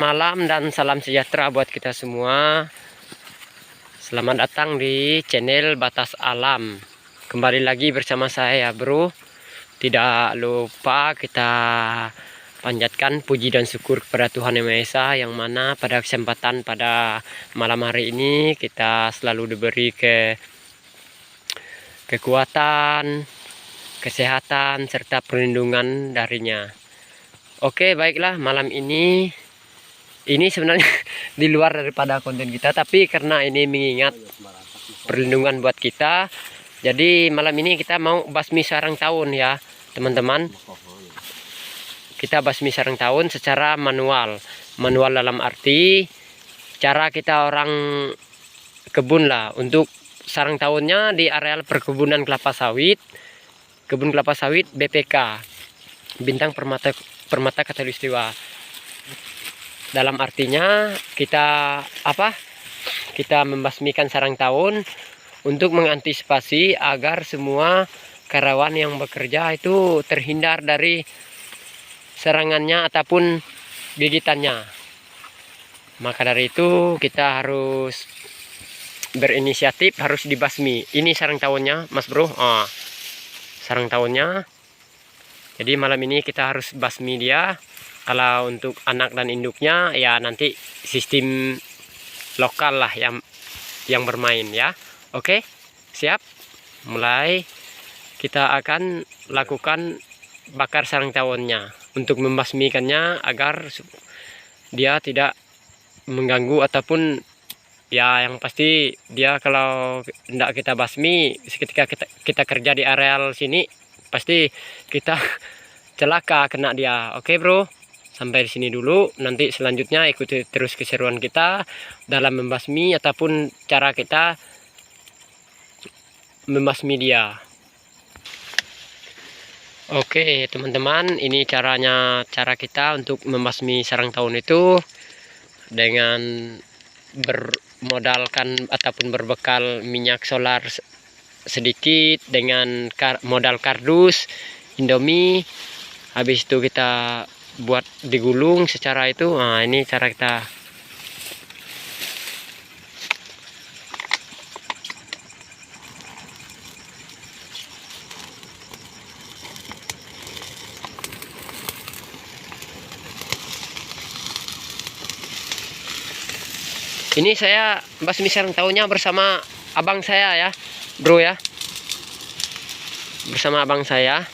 Malam dan salam sejahtera buat kita semua. Selamat datang di channel Batas Alam. Kembali lagi bersama saya, bro. Tidak lupa kita panjatkan puji dan syukur kepada Tuhan Yang Maha Esa, yang mana pada kesempatan pada malam hari ini kita selalu diberi kekuatan, kesehatan, serta perlindungan darinya. Oke, baiklah, malam ini sebenarnya di luar daripada konten kita, tapi karena ini mengingat perlindungan buat kita, jadi malam ini kita mau basmi sarang tahun ya teman-teman. Kita basmi sarang tahun secara manual dalam arti cara kita orang kebun lah. Untuk sarang tahunnya di areal perkebunan kelapa sawit, kebun kelapa sawit BPK, Bintang Permata Khatulistiwa. Dalam artinya kita membasmikan sarang tahun untuk mengantisipasi agar semua karyawan yang bekerja itu terhindar dari serangannya ataupun gigitannya. Maka dari itu kita harus berinisiatif, harus dibasmi. Ini sarang tahunnya, Mas Bro. Sarang tahunnya. Jadi malam ini kita harus basmi dia. Kalau untuk anak dan induknya ya nanti sistem lokal lah yang bermain ya. Oke, siap. Mulai kita akan lakukan bakar sarang tawonnya untuk membasmikannya agar dia tidak mengganggu ataupun ya yang pasti dia kalau tidak kita basmi ketika kita kerja di areal sini pasti kita celaka kena dia. Oke, bro. Sampai di sini dulu, nanti selanjutnya ikuti terus keseruan kita dalam membasmi ataupun cara kita membasmi dia. Oke teman-teman, ini cara kita untuk membasmi sarang tahun itu dengan bermodalkan ataupun berbekal minyak solar sedikit, dengan modal kardus, Indomie. Habis itu kita buat digulung secara itu. Nah, ini cara kita. Ini saya basmi sarang tahunnya bersama abang saya ya, bro ya. Bersama abang saya.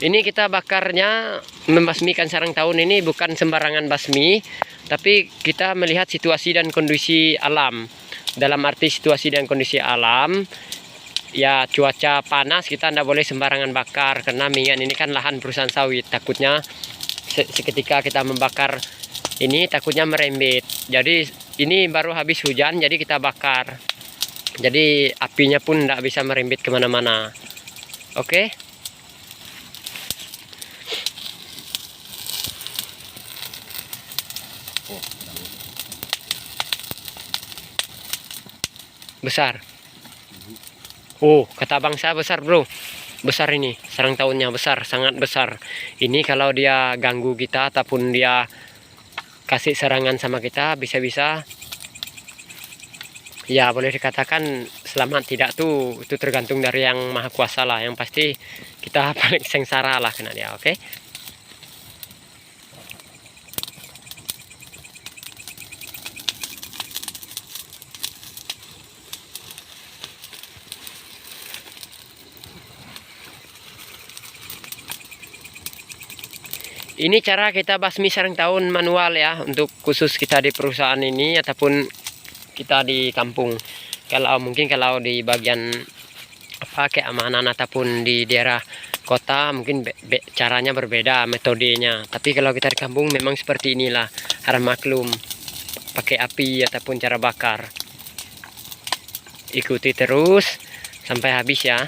Ini kita bakarnya membasmikan sarang tahun ini bukan sembarangan basmi, tapi kita melihat situasi dan kondisi alam. Dalam arti situasi dan kondisi alam, ya cuaca panas kita tidak boleh sembarangan bakar, karena minyak ini kan lahan perusahaan sawit. Takutnya seketika kita membakar ini takutnya merembet. Jadi ini baru habis hujan, jadi kita bakar. Jadi apinya pun tidak bisa merembet kemana-mana. Oke. Besar. Oh, kata bangsa besar, bro. Besar ini, sarang tahunnya besar, sangat besar. Ini kalau dia ganggu kita ataupun dia kasih serangan sama kita, bisa-bisa ya boleh dikatakan selamat tidak tuh. Itu tergantung dari yang maha kuasa lah. Yang pasti kita paling sengsara lah kena dia, oke? Ini cara kita basmi sarang tahun manual ya, untuk khusus kita di perusahaan ini ataupun kita di kampung. Kalau mungkin kalau di bagian keamanan ataupun di daerah kota mungkin caranya berbeda metodenya. Tapi kalau kita di kampung memang seperti inilah, harap maklum, pakai api ataupun cara bakar. Ikuti terus sampai habis ya.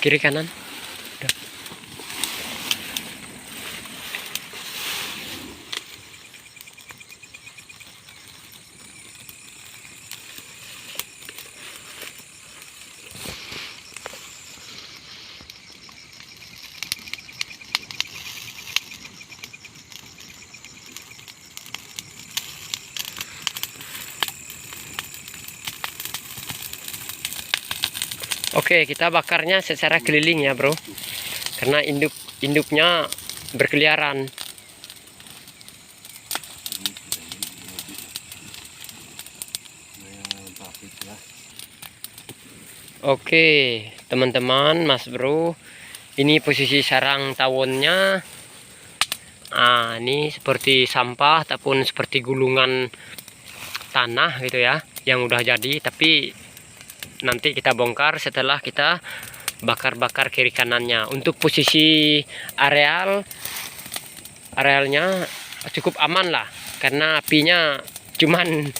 Kiri kanan. Oke, kita bakarnya secara keliling ya, bro. Karena induknya berkeliaran. Oke, teman-teman, Mas Bro. Ini posisi sarang tawonnya. Ah, ini seperti sampah ataupun seperti gulungan tanah gitu ya, yang udah jadi, tapi nanti kita bongkar setelah kita bakar-bakar kiri kanannya. Untuk posisi arealnya cukup aman lah, karena apinya cuman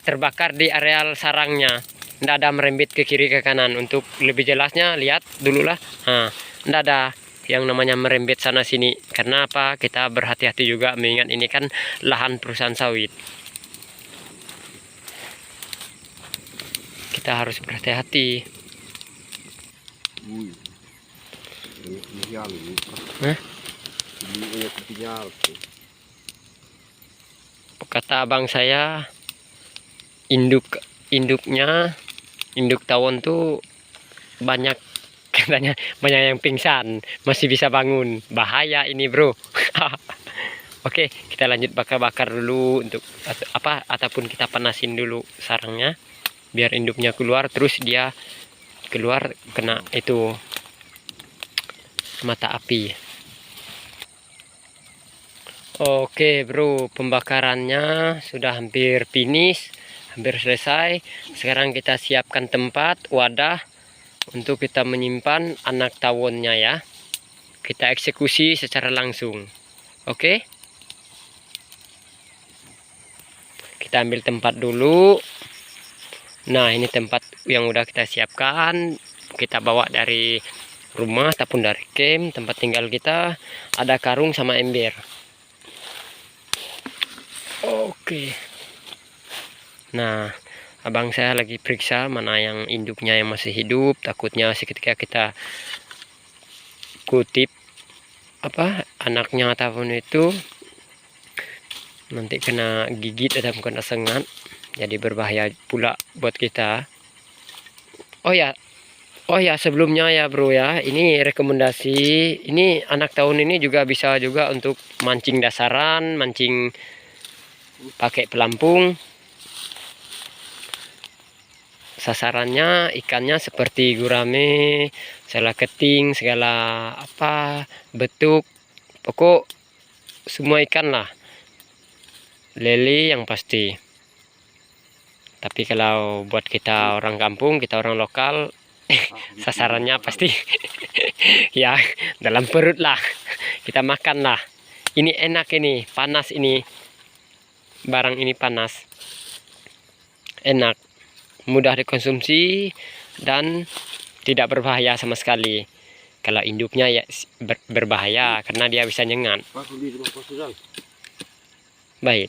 terbakar di areal sarangnya, tidak ada merembet ke kiri ke kanan. Untuk lebih jelasnya lihat dulu lah. Nah, tidak ada yang namanya merembet sana sini, karena kita berhati-hati juga, mengingat ini kan lahan perusahaan sawit. Kita harus berhati-hati. Kata abang saya, induk tawon tuh banyak, katanya banyak yang pingsan, masih bisa bangun. Bahaya ini, bro. Oke, kita lanjut bakar-bakar dulu untuk ataupun kita panasin dulu sarangnya biar induknya keluar, terus dia keluar kena itu mata api. Oke, bro, pembakarannya sudah hampir finish, hampir selesai. Sekarang kita siapkan tempat wadah untuk kita menyimpan anak tawonnya ya. Kita eksekusi secara langsung. Oke, kita ambil tempat dulu. Nah, ini tempat yang udah kita siapkan. Kita bawa dari rumah ataupun dari camp tempat tinggal kita. Ada karung sama ember. Oke. Nah, abang saya lagi periksa mana yang induknya yang masih hidup. Takutnya seketika kita kutip anaknya ataupun itu nanti kena gigit atau kena sengat, jadi berbahaya pula buat kita. Oh ya sebelumnya ya, bro ya, ini rekomendasi, ini anak tawon ini juga bisa juga untuk mancing dasaran, mancing pakai pelampung. Sasarannya ikannya seperti gurame, segala keting, segala betuk, pokok semua ikan lah, lele yang pasti. Tapi kalau buat kita orang kampung, kita orang lokal, sasarannya pasti ya dalam perut lah, kita makan lah. Ini enak, ini panas, ini barang ini panas, enak, mudah dikonsumsi dan tidak berbahaya sama sekali. Kalau induknya ya berbahaya karena dia bisa nyengat. Baik.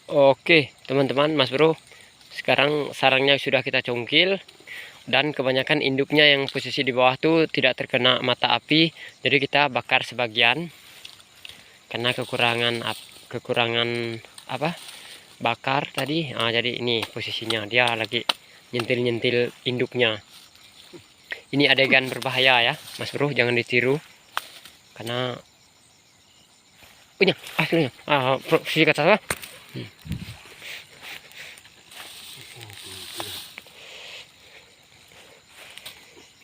Oke, teman-teman, Mas Bro, sekarang sarangnya sudah kita congkil dan kebanyakan induknya yang posisi di bawah tuh tidak terkena mata api, jadi kita bakar sebagian karena kekurangan bakar tadi. Jadi ini posisinya dia lagi nyentil-nyentil induknya. Ini adegan berbahaya ya, Mas Bro, jangan ditiru karena punya aslinya posisi kata apa.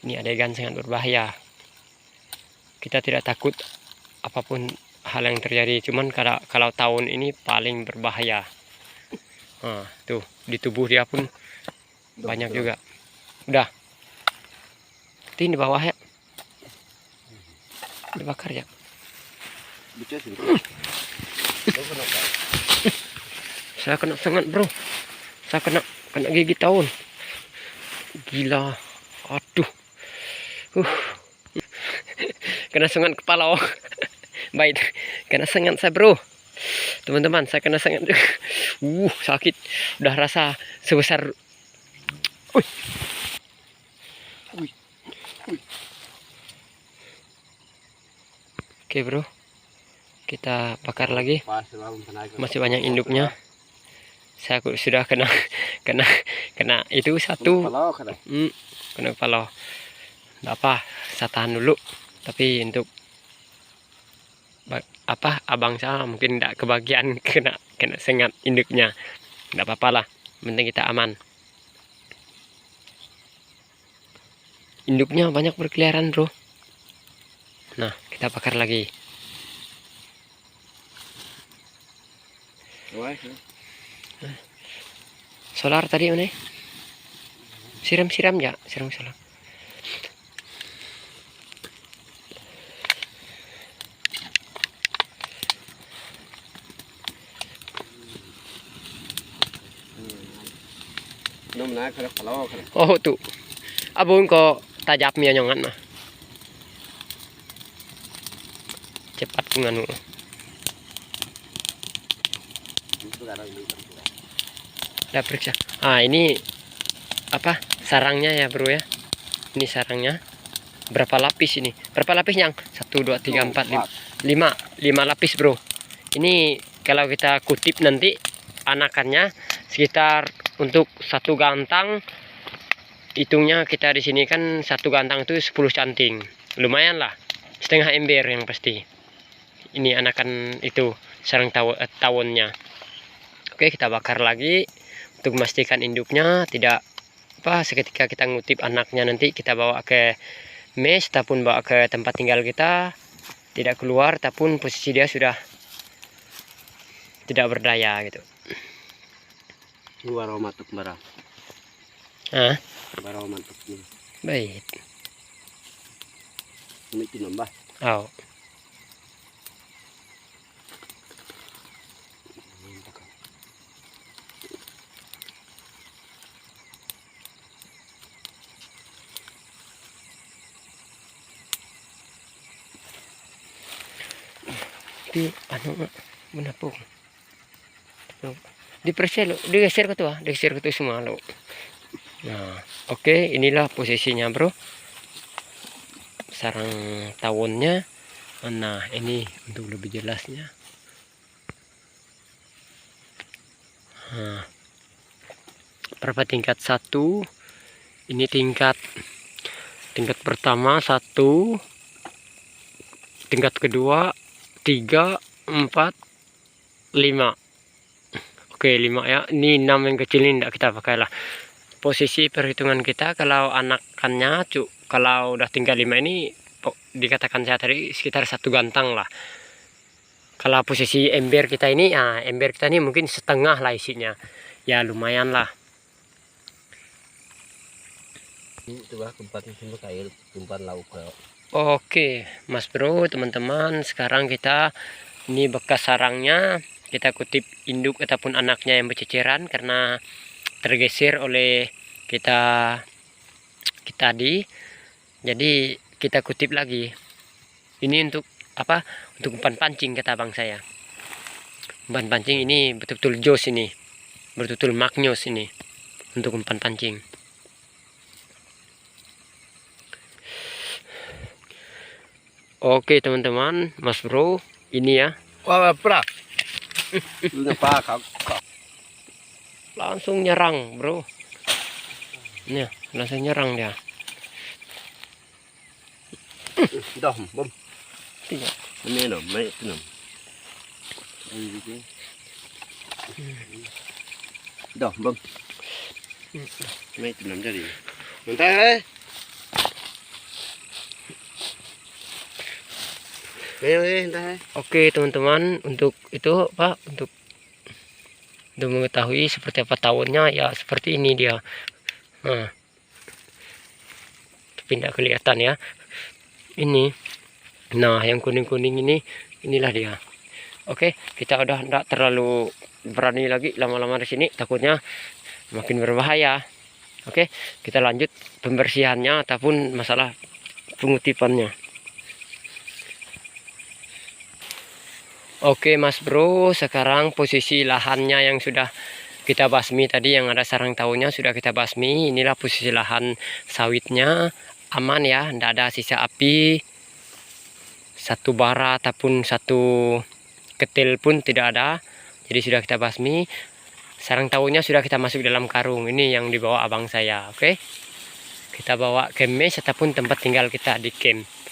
Ini adegan sangat berbahaya. Kita tidak takut apapun hal yang terjadi, cuman kalau tawon ini paling berbahaya. Tuh di tubuh dia pun banyak juga. Udah. Ini di bawah ya. Dibakar ya. Saya kena sengat, bro. Saya kena gigit tawon. Gila. Aduh. Kena sengat kepala. Baik, kena sengat saya bro. Teman-teman, saya kena sengat. Sakit. Udah rasa sebesar. Wih. Wih. Wih. Oke bro, kita bakar lagi. Masih banyak induknya. Saya sudah kena itu satu. Kena kepala. Nggak apa, saya tahan dulu. Tapi untuk apa abang saya mungkin tidak kebagian kena sengat induknya. Nggak apa-apa lah, penting kita aman. Induknya banyak berkeliaran bro. Nah, kita bakar lagi. Solar tadi mana? Siram ya, siram solar. Oh tuh, abun kok tajap mia nyongan mah. Cepat nganu. Udah periksa. Ah ini apa sarangnya ya bro ya? Ini sarangnya. Berapa lapis ini? Berapa lapis yang? 1, 2, 3, 4, 5 lapis bro. Ini kalau kita kutip nanti anakannya sekitar untuk satu gantang. Hitungnya kita di sini kan satu gantang itu 10 canting. Lumayan lah. Setengah ember yang pasti. Ini anakan itu sarang tawonnya. Oke, kita bakar lagi untuk memastikan induknya tidak apa seketika kita ngutip anaknya nanti kita bawa ke mes ataupun bawa ke tempat tinggal kita tidak keluar ataupun posisi dia sudah tidak berdaya gitu. Luar matuk barang. Ah, Barang matuk. baik. Ini tinambah. Oh. Di anu menapung. Digeser ke tuh, digeser ke tuh semua lo. Nah, oke, inilah posisinya bro. Sarang tawonnya. Nah, ini untuk lebih jelasnya. Nah, berapa tingkat 1? Ini tingkat pertama 1, tingkat kedua 3, 4, 5. Oke 5 ya. Ini 6 yang kecil ini tidak kita pakai lah. Posisi perhitungan kita kalau anakannya kalau udah tinggal 5 ini dikatakan saya tadi sekitar satu gantang lah. Kalau posisi ember kita ini, ember kita ini mungkin setengah lah isinya. Ya lumayan lah. Ini coba tempatnya semua kayak tumpan lauk. Oke, Mas Bro, teman-teman, sekarang kita ini bekas sarangnya kita kutip induk ataupun anaknya yang berceceran karena tergeser oleh kita tadi. Jadi kita kutip lagi. Ini untuk apa? Untuk umpan pancing kata bang saya. Umpan pancing ini betul-betul jos ini, betul-betul maknyos ini untuk umpan pancing. Oke teman-teman, Mas Bro, ini ya. Wah, pra. Langsung nyerang, Bro. Nih, langsung nyerang dia. Dah, bom. Tiga. Ini no, mai tenam. Dah, bom. Mai tenam jadi. Mentah. Oke teman-teman, untuk itu Pak, untuk mengetahui seperti apa tahunnya ya seperti ini dia. Nah, tapi tidak kelihatan ya. Ini, nah yang kuning-kuning inilah dia. Oke, kita udah tidak terlalu berani lagi lama-lama di sini, takutnya makin berbahaya. Oke, kita lanjut pembersihannya ataupun masalah pengutipannya. Oke Mas Bro, sekarang posisi lahannya yang sudah kita basmi tadi, yang ada sarang taunya sudah kita basmi. Inilah posisi lahan sawitnya, aman ya, tidak ada sisa api, satu bara ataupun satu ketil pun tidak ada. Jadi sudah kita basmi. Sarang taunya sudah kita masuk dalam karung. Ini yang dibawa abang saya. Oke, kita bawa ke mes ataupun tempat tinggal kita di camp.